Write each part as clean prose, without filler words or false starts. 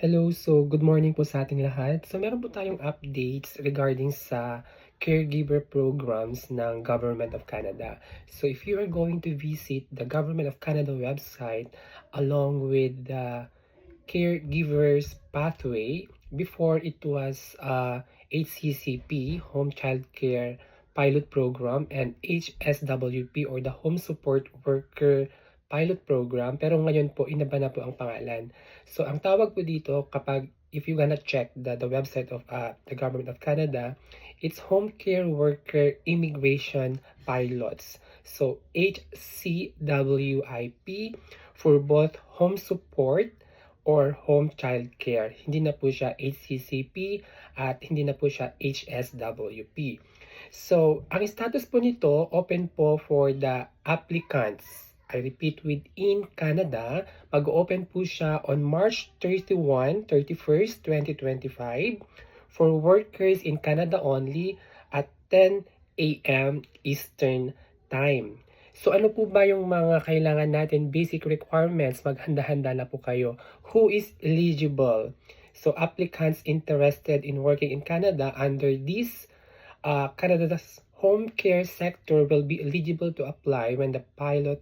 Hello, so good morning po sa ating lahat. So meron po tayong updates regarding sa caregiver programs ng Government of Canada. So if you are going to visit the Government of Canada website along with the caregivers pathway, before it was HCCP, Home Child Care Pilot Program, and HSWP or the Home Support Worker Pilot Program, pero ngayon po inaba na po ang pangalan. So ang tawag po dito kapag if you gonna check the website of the Government of Canada, it's Home Care Worker Immigration Pilots. So HCWIP for both home support or home child care. Hindi na po siya HCCP at hindi na po siya HSWP. So, ang status po nito, open po for the applicants. I repeat, within Canada, mag-open po siya on March 31st, 2025 for workers in Canada only at 10 a.m. Eastern Time. So ano po ba yung mga kailangan natin, basic requirements? Maghanda-handa na po kayo. Who is eligible? So applicants interested in working in Canada under this Canada's home care sector will be eligible to apply when the pilot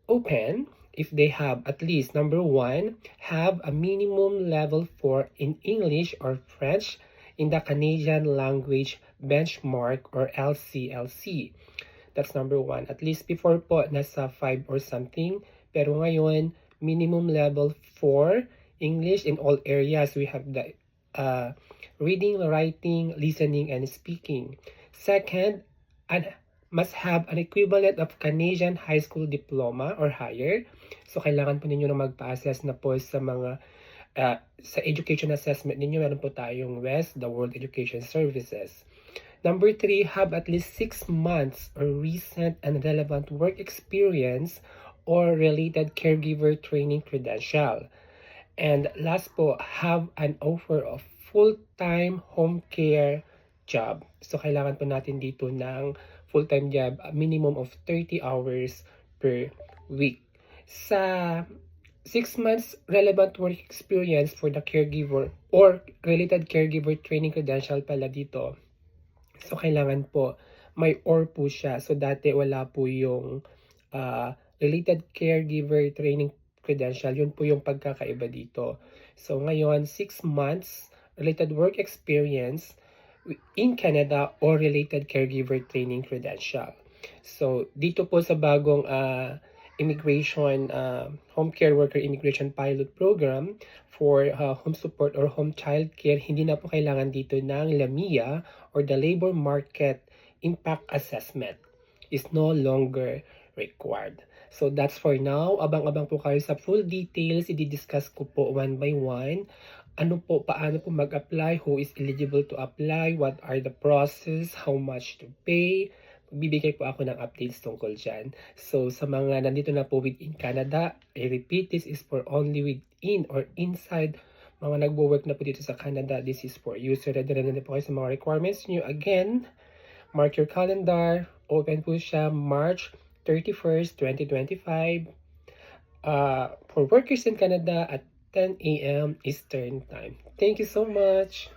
open if they have at least, number one, have a minimum level 4 in English or French in the Canadian Language Benchmark or LCLC. That's number one. At least before po, nasa 5 or something. Pero ngayon, minimum level 4 English in all areas. We have the reading, writing, listening, and speaking. Second, must have an equivalent of Canadian high school diploma or higher. So, kailangan po ninyo na magpa-assess na po sa mga sa education assessment ninyo. Meron po tayong WES, the World Education Services. Number 3, have at least 6 months or recent and relevant work experience or related caregiver training credential. And last po, have an offer of full-time home care job. So, kailangan po natin dito ng full-time job, a minimum of 30 hours per week. Sa 6 months relevant work experience for the caregiver or related caregiver training credential pala dito. So, kailangan po may or po siya. So, dati wala po yung related caregiver training credential. Yun po yung pagkakaiba dito. So, ngayon, 6 months related work experience in Canada or related caregiver training credential. So, dito po sa bagong immigration, home care worker immigration pilot program for home support or home child care, hindi na po kailangan dito ng LAMIA or the Labor Market Impact Assessment is no longer required. So that's for now. Abang-abang po kayo sa full details. I-discuss ko po one by one. Ano po, paano po mag-apply, who is eligible to apply, what are the process, how much to pay. Bibigay po ako ng updates tungkol dyan. So, sa mga nandito na po within Canada, I repeat, this is for only within or inside mga nagwo-work na po dito sa Canada. This is for you. So, ready na po kayo sa mga requirements nyo. Again, mark your calendar. Open po siya March 31st, 2025 for workers in Canada at 10 a.m. Eastern Time. Thank you so much.